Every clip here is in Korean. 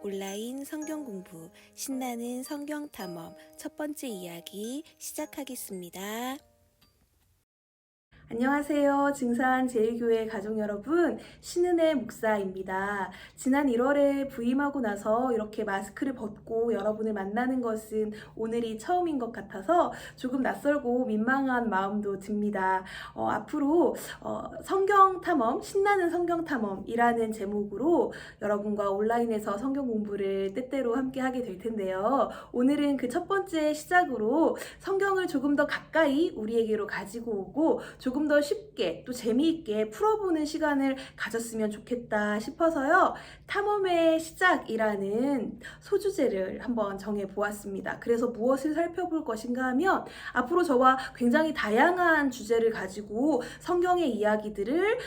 온라인 성경 공부 신나는 성경 탐험 첫 번째 이야기 시작하겠습니다. 안녕하세요. 증산제일교회 가족 여러분, 신은혜 목사입니다. 지난 1월에 부임하고 나서 이렇게 마스크를 벗고 여러분을 만나는 것은 오늘이 처음인 것 같아서 조금 낯설고 민망한 마음도 듭니다. 앞으로 성경 탐험, 신나는 성경 탐험이라는 제목으로 여러분과 온라인에서 성경 공부를 때때로 함께 하게 될 텐데요. 오늘은 그 첫 번째 시작으로 성경을 조금 더 가까이 우리에게로 가지고 오고 조금 더 쉽게 또 재미있게 풀어보는 시간을 가졌으면 좋겠다 싶어서요. 탐험의 시작이라는 소주제를 한번 정해보았습니다. 그래서 무엇을 살펴볼 것인가 하면 앞으로 저와 굉장히 다양한 주제를 가지고 성경의 이야기들을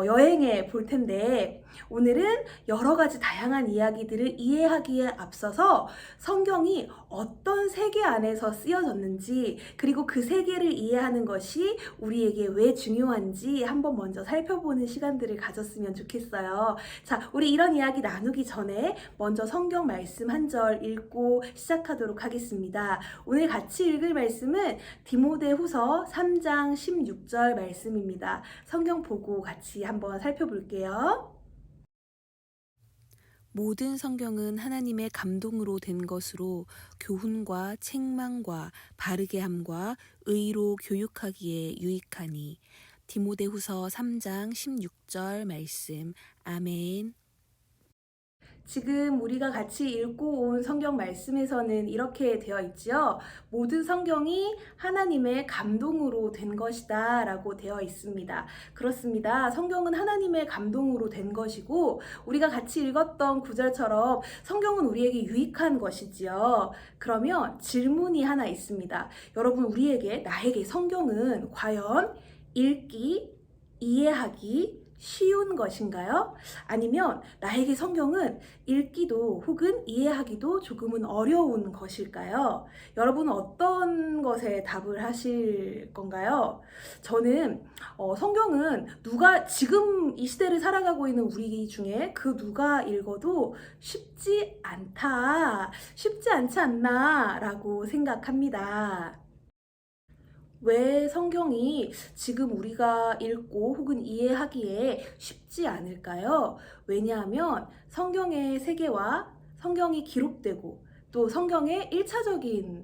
여행해 볼 텐데 오늘은 여러 가지 다양한 이야기들을 이해하기에 앞서서 성경이 어떤 세계 안에서 쓰여졌는지 그리고 그 세계를 이해하는 것이 우리에게 왜 중요한지 한번 먼저 살펴보는 시간들을 가졌으면 좋겠어요. 자, 우리 이런 이야기 나누기 전에 먼저 성경 말씀 한 절 읽고 시작하도록 하겠습니다. 오늘 같이 읽을 말씀은 디모데후서 3장 16절 말씀입니다. 성경 보고 같이 한번 살펴볼게요. 모든 성경은 하나님의 감동으로 된 것으로 교훈과 책망과 바르게 함과 의로 교육하기에 유익하니. 디모데후서 3장 16절 말씀. 아멘. 지금 우리가 같이 읽고 온 성경 말씀에서는 이렇게 되어 있지요. 모든 성경이 하나님의 감동으로 된 것이다 라고 되어 있습니다. 그렇습니다. 성경은 하나님의 감동으로 된 것이고 우리가 같이 읽었던 구절처럼 성경은 우리에게 유익한 것이지요. 그러면 질문이 하나 있습니다. 여러분, 나에게 성경은 과연 읽기, 이해하기 쉬운 것인가요? 아니면 나에게 성경은 읽기도 혹은 이해하기도 조금은 어려운 것일까요? 여러분은 어떤 것에 답을 하실 건가요? 저는 성경은 지금 이 시대를 살아가고 있는 우리 중에 그 누가 읽어도 쉽지 않지 않나 라고 생각합니다. 왜 성경이 지금 우리가 읽고 혹은 이해하기에 쉽지 않을까요? 왜냐하면 성경의 세계와 성경이 기록되고 또 성경의 1차적인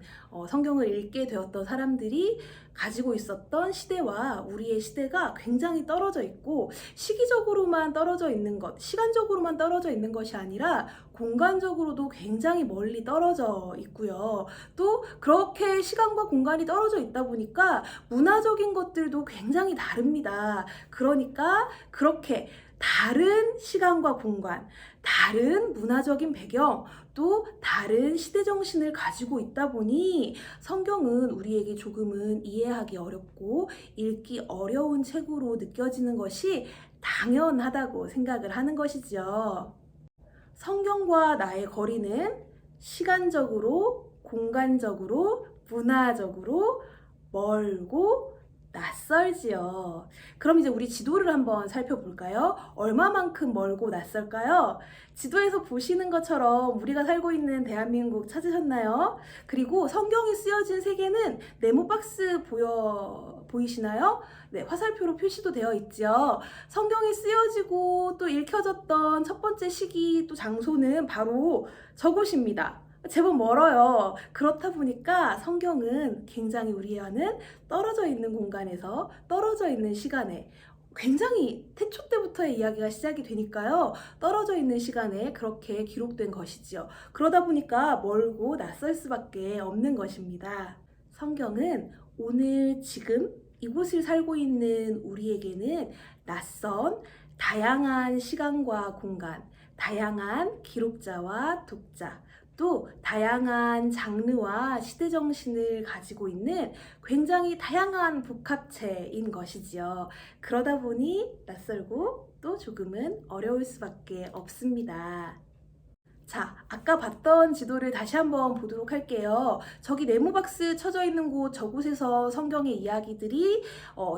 성경을 읽게 되었던 사람들이 가지고 있었던 시대와 우리의 시대가 굉장히 떨어져 있고 시기적으로만 떨어져 있는 것, 시간적으로만 떨어져 있는 것이 아니라 공간적으로도 굉장히 멀리 떨어져 있고요. 또 그렇게 시간과 공간이 떨어져 있다 보니까 문화적인 것들도 굉장히 다릅니다. 그러니까 그렇게 다른 시간과 공간, 다른 문화적인 배경, 또 다른 시대 정신을 가지고 있다 보니 성경은 우리에게 조금은 이해하기 어렵고 읽기 어려운 책으로 느껴지는 것이 당연하다고 생각을 하는 것이지요. 성경과 나의 거리는 시간적으로, 공간적으로, 문화적으로 멀고 낯설지요. 그럼 이제 우리 지도를 한번 살펴볼까요? 얼마만큼 멀고 낯설까요? 지도에서 보시는 것처럼 우리가 살고 있는 대한민국 찾으셨나요? 그리고 성경이 쓰여진 세계는 네모박스 보이시나요? 네, 화살표로 표시도 되어 있죠. 성경이 쓰여지고 또 읽혀졌던 첫 번째 시기 또 장소는 바로 저곳입니다. 제법 멀어요. 그렇다 보니까 성경은 굉장히 우리와는 떨어져 있는 공간에서 떨어져 있는 시간에 굉장히 태초 때부터의 이야기가 시작이 되니까요. 떨어져 있는 시간에 그렇게 기록된 것이지요. 그러다 보니까 멀고 낯설 수밖에 없는 것입니다. 성경은 오늘 지금 이곳을 살고 있는 우리에게는 낯선 다양한 시간과 공간, 다양한 기록자와 독자, 또 다양한 장르와 시대 정신을 가지고 있는 굉장히 다양한 복합체인 것이지요. 그러다 보니 낯설고 또 조금은 어려울 수밖에 없습니다. 자, 아까 봤던 지도를 다시 한번 보도록 할게요. 저기 네모박스 쳐져 있는 곳, 저곳에서 성경의 이야기들이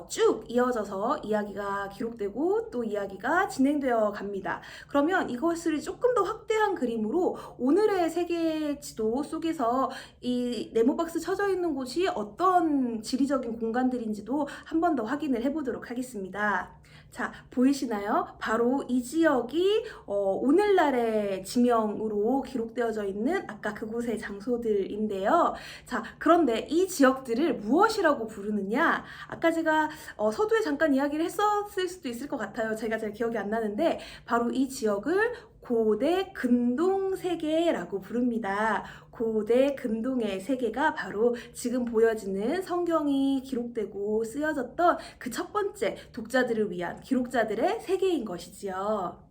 쭉 이어져서 이야기가 기록되고 또 이야기가 진행되어 갑니다. 그러면 이것을 조금 더 확대한 그림으로 오늘의 세계 지도 속에서 이 네모박스 쳐져 있는 곳이 어떤 지리적인 공간들인지도 한 번 더 확인을 해보도록 하겠습니다. 자, 보이시나요? 바로 이 지역이 오늘날의 지명으로 기록되어져 있는 아까 그곳의 장소들인데요. 자, 그런데 이 지역들을 무엇이라고 부르느냐? 아까 제가 서두에 잠깐 이야기를 했었을 수도 있을 것 같아요. 제가 잘 기억이 안 나는데 바로 이 지역을 고대 근동 세계라고 부릅니다. 고대 근동의 세계가 바로 지금 보여지는 성경이 기록되고 쓰여졌던 그 첫 번째 독자들을 위한 기록자들의 세계인 것이지요.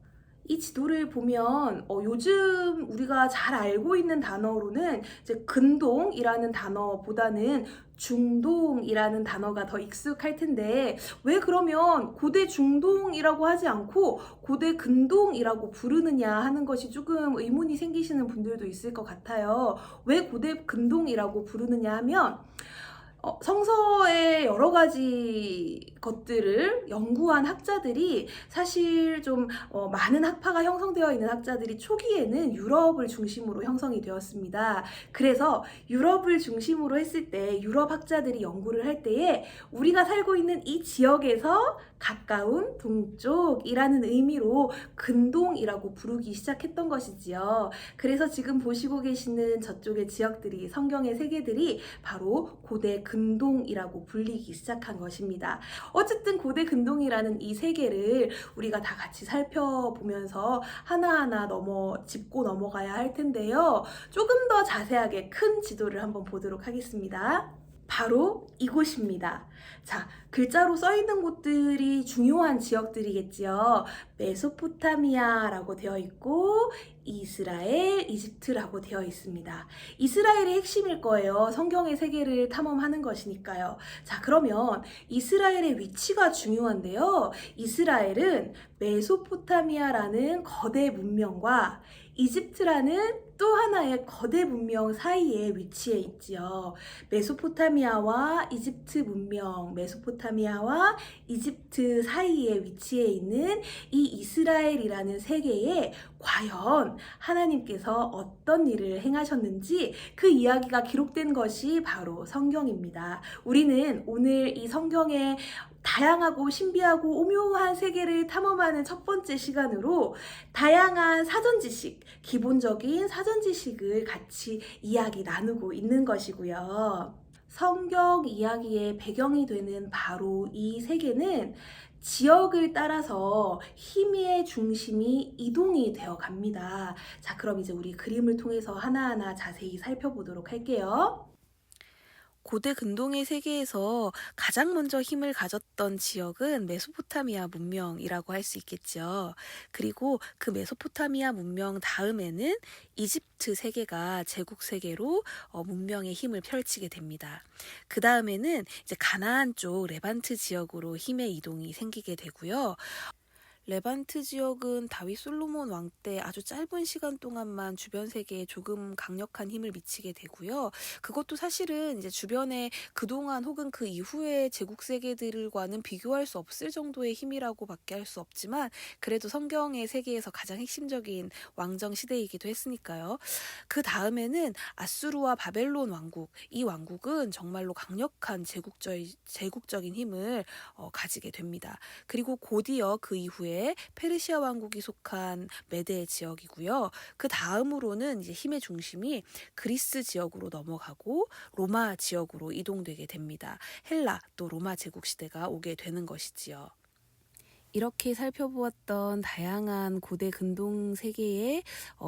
이 지도를 보면 요즘 우리가 잘 알고 있는 단어로는 이제 근동이라는 단어보다는 중동이라는 단어가 더 익숙할 텐데 왜 그러면 고대 중동이라고 하지 않고 고대 근동이라고 부르느냐 하는 것이 조금 의문이 생기시는 분들도 있을 것 같아요. 왜 고대 근동이라고 부르느냐 하면 성서의 여러 가지 것들을 연구한 학자들이 사실 좀 많은 학파가 형성되어 있는 학자들이 초기에는 유럽을 중심으로 형성이 되었습니다. 그래서 유럽을 중심으로 했을 때 유럽 학자들이 연구를 할 때에 우리가 살고 있는 이 지역에서 가까운 동쪽이라는 의미로 근동이라고 부르기 시작했던 것이지요. 그래서 지금 보시고 계시는 저쪽의 지역들이 성경의 세계들이 바로 고대 근동이라고 불리기 시작한 것입니다. 어쨌든 고대 근동이라는 이 세계를 우리가 다 같이 살펴보면서 하나하나 짚고 넘어가야 할 텐데요. 조금 더 자세하게 큰 지도를 한번 보도록 하겠습니다. 바로 이곳입니다. 자, 글자로 써 있는 곳들이 중요한 지역들이겠지요. 메소포타미아라고 되어 있고 이스라엘, 이집트라고 되어 있습니다. 이스라엘의 핵심일 거예요. 성경의 세계를 탐험하는 것이니까요. 자, 그러면 이스라엘의 위치가 중요한데요. 이스라엘은 메소포타미아라는 거대 문명과 이집트라는 또 하나의 거대 문명 사이에 위치해 있지요. 메소포타미아와 이집트 문명, 메소포타미아와 이집트 사이에 위치해 있는 이 이스라엘이라는 세계에 과연 하나님께서 어떤 일을 행하셨는지 그 이야기가 기록된 것이 바로 성경입니다. 우리는 오늘 이 성경의 다양하고 신비하고 오묘한 세계를 탐험하는 첫 번째 시간으로 다양한 사전 지식, 기본적인 사전 지식을 같이 이야기 나누고 있는 것이고요. 성경 이야기의 배경이 되는 바로 이 세계는 지역을 따라서 힘의 중심이 이동이 되어 갑니다. 자, 그럼 이제 우리 그림을 통해서 하나하나 자세히 살펴보도록 할게요. 고대 근동의 세계에서 가장 먼저 힘을 가졌던 지역은 메소포타미아 문명이라고 할 수 있겠죠. 그리고 그 메소포타미아 문명 다음에는 이집트 세계가 제국 세계로 문명의 힘을 펼치게 됩니다. 그 다음에는 이제 가나안 쪽 레반트 지역으로 힘의 이동이 생기게 되고요. 레반트 지역은 다윗 솔로몬 왕 때 아주 짧은 시간 동안만 주변 세계에 조금 강력한 힘을 미치게 되고요. 그것도 사실은 이제 주변에 그동안 혹은 그 이후의 제국 세계들과는 비교할 수 없을 정도의 힘이라고밖에 할 수 없지만 그래도 성경의 세계에서 가장 핵심적인 왕정 시대이기도 했으니까요. 그 다음에는 아수르와 바벨론 왕국, 이 왕국은 정말로 강력한 제국적인 힘을 가지게 됩니다. 그리고 곧이어 그 이후에 페르시아 왕국이 속한 메데 지역이고요. 그 다음으로는 이제 힘의 중심이 그리스 지역으로 넘어가고 로마 지역으로 이동되게 됩니다. 헬라 또 로마 제국 시대가 오게 되는 것이지요. 이렇게 살펴보았던 다양한 고대 근동 세계의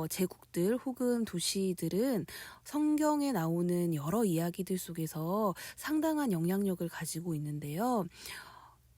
제국들 혹은 도시들은 성경에 나오는 여러 이야기들 속에서 상당한 영향력을 가지고 있는데요.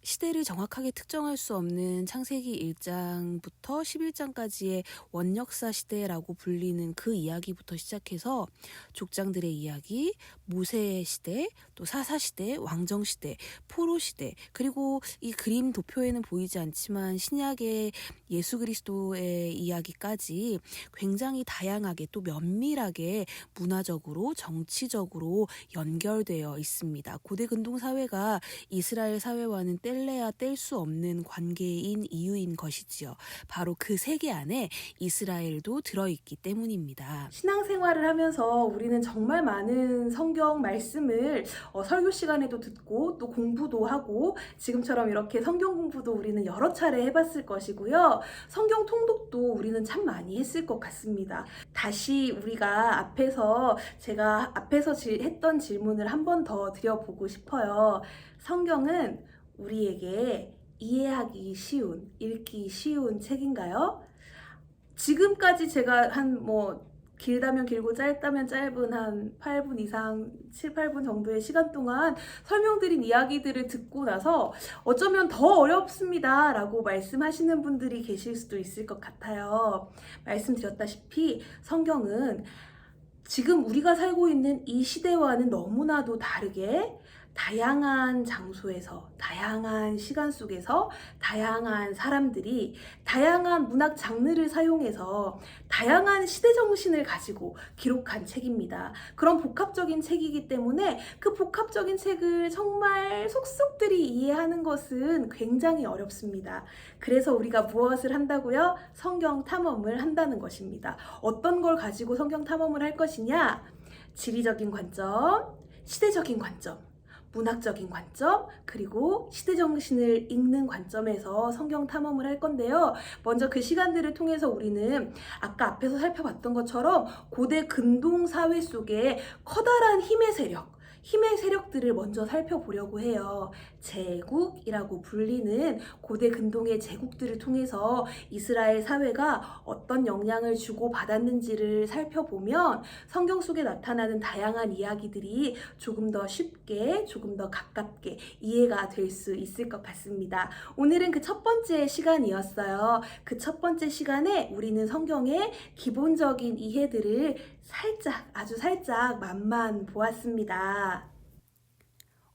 시대를 정확하게 특정할 수 없는 창세기 1장부터 11장까지의 원역사 시대라고 불리는 그 이야기부터 시작해서 족장들의 이야기, 모세의 시대, 또 사사시대, 왕정시대, 포로시대, 그리고 이 그림 도표에는 보이지 않지만 신약의 예수 그리스도의 이야기까지 굉장히 다양하게 또 면밀하게 문화적으로 정치적으로 연결되어 있습니다. 고대 근동 사회가 이스라엘 사회와는 뗄 뗄래야 뗄 수 없는 관계인 이유인 것이지요. 바로 그 세계 안에 이스라엘도 들어있기 때문입니다. 신앙생활을 하면서 우리는 정말 많은 성경 말씀을 설교 시간에도 듣고 또 공부도 하고 지금처럼 이렇게 성경 공부도 우리는 여러 차례 해봤을 것이고요. 성경 통독도 우리는 참 많이 했을 것 같습니다. 다시 우리가 제가 앞에서 했던 질문을 한 번 더 드려보고 싶어요. 성경은 우리에게 이해하기 쉬운, 읽기 쉬운 책인가요? 지금까지 제가 길다면 길고 짧다면 짧은 한 8분 이상, 7, 8분 정도의 시간 동안 설명드린 이야기들을 듣고 나서 어쩌면 더 어렵습니다 라고 말씀하시는 분들이 계실 수도 있을 것 같아요. 말씀드렸다시피 성경은 지금 우리가 살고 있는 이 시대와는 너무나도 다르게 다양한 장소에서, 다양한 시간 속에서, 다양한 사람들이 다양한 문학 장르를 사용해서 다양한 시대 정신을 가지고 기록한 책입니다. 그런 복합적인 책이기 때문에 그 복합적인 책을 정말 속속들이 이해하는 것은 굉장히 어렵습니다. 그래서 우리가 무엇을 한다고요? 성경 탐험을 한다는 것입니다. 어떤 걸 가지고 성경 탐험을 할 것이냐? 지리적인 관점, 시대적인 관점, 문학적인 관점, 그리고 시대 정신을 읽는 관점에서 성경 탐험을 할 건데요. 먼저 그 시간들을 통해서 우리는 아까 앞에서 살펴봤던 것처럼 고대 근동 사회 속에 커다란 힘의 세력들을 먼저 살펴보려고 해요. 제국이라고 불리는 고대 근동의 제국들을 통해서 이스라엘 사회가 어떤 영향을 주고 받았는지를 살펴보면 성경 속에 나타나는 다양한 이야기들이 조금 더 쉽게, 조금 더 가깝게 이해가 될 수 있을 것 같습니다. 오늘은 그 첫 번째 시간이었어요. 그 첫 번째 시간에 우리는 성경의 기본적인 이해들을 아주 살짝 맛만 보았습니다.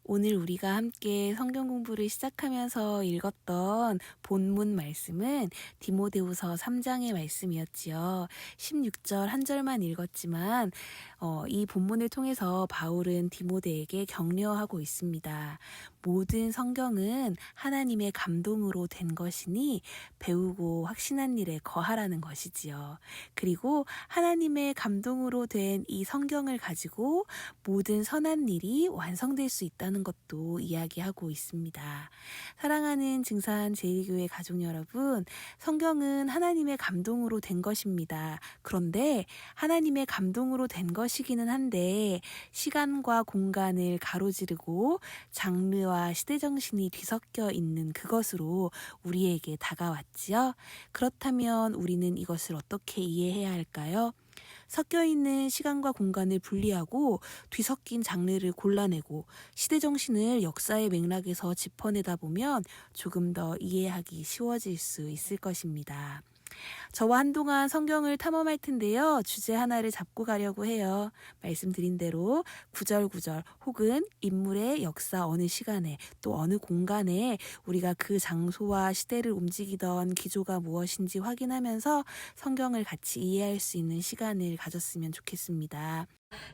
오늘 우리가 함께 성경 공부를 시작하면서 읽었던 본문 말씀은 디모데후서 3장의 말씀이었지요. 16절 한 절만 읽었지만 이 본문을 통해서 바울은 디모데에게 격려하고 있습니다. 모든 성경은 하나님의 감동으로 된 것이니 배우고 확신한 일에 거하라는 것이지요. 그리고 하나님의 감동으로 된 이 성경을 가지고 모든 선한 일이 완성될 수 있다는 것도 이야기하고 있습니다. 사랑하는 증산 제1교회 가족 여러분, 성경은 하나님의 감동으로 된 것입니다. 그런데 하나님의 감동으로 된 것이기는 한데 시간과 공간을 가로지르고 장르와 시대정신이 뒤섞여 있는 그것으로 우리에게 다가왔지요. 그렇다면 우리는 이것을 어떻게 이해해야 할까요? 섞여 있는 시간과 공간을 분리하고 뒤섞인 장르를 골라내고 시대정신을 역사의 맥락에서 짚어내다 보면 조금 더 이해하기 쉬워질 수 있을 것입니다. 저와 한동안 성경을 탐험할 텐데요. 주제 하나를 잡고 가려고 해요. 말씀드린 대로 구절구절 혹은 인물의 역사 어느 시간에 또 어느 공간에 우리가 그 장소와 시대를 움직이던 기조가 무엇인지 확인하면서 성경을 같이 이해할 수 있는 시간을 가졌으면 좋겠습니다.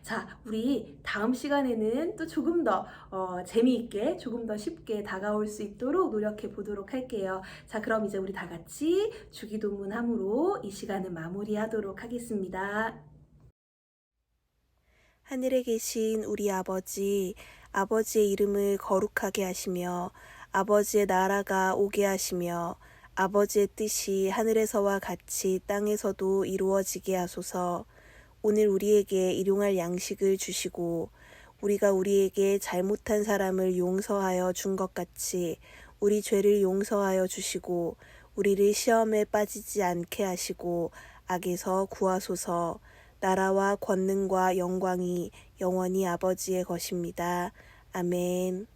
자, 우리 다음 시간에는 또 조금 더 재미있게, 조금 더 쉽게 다가올 수 있도록 노력해 보도록 할게요. 자, 그럼 이제 우리 다 같이 주기도문 함으로 이 시간을 마무리하도록 하겠습니다. 하늘에 계신 우리 아버지, 아버지의 이름을 거룩하게 하시며 아버지의 나라가 오게 하시며 아버지의 뜻이 하늘에서와 같이 땅에서도 이루어지게 하소서. 오늘 우리에게 일용할 양식을 주시고 우리가 우리에게 잘못한 사람을 용서하여 준 것 같이 우리 죄를 용서하여 주시고 우리를 시험에 빠지지 않게 하시고 악에서 구하소서. 나라와 권능과 영광이 영원히 아버지의 것입니다. 아멘.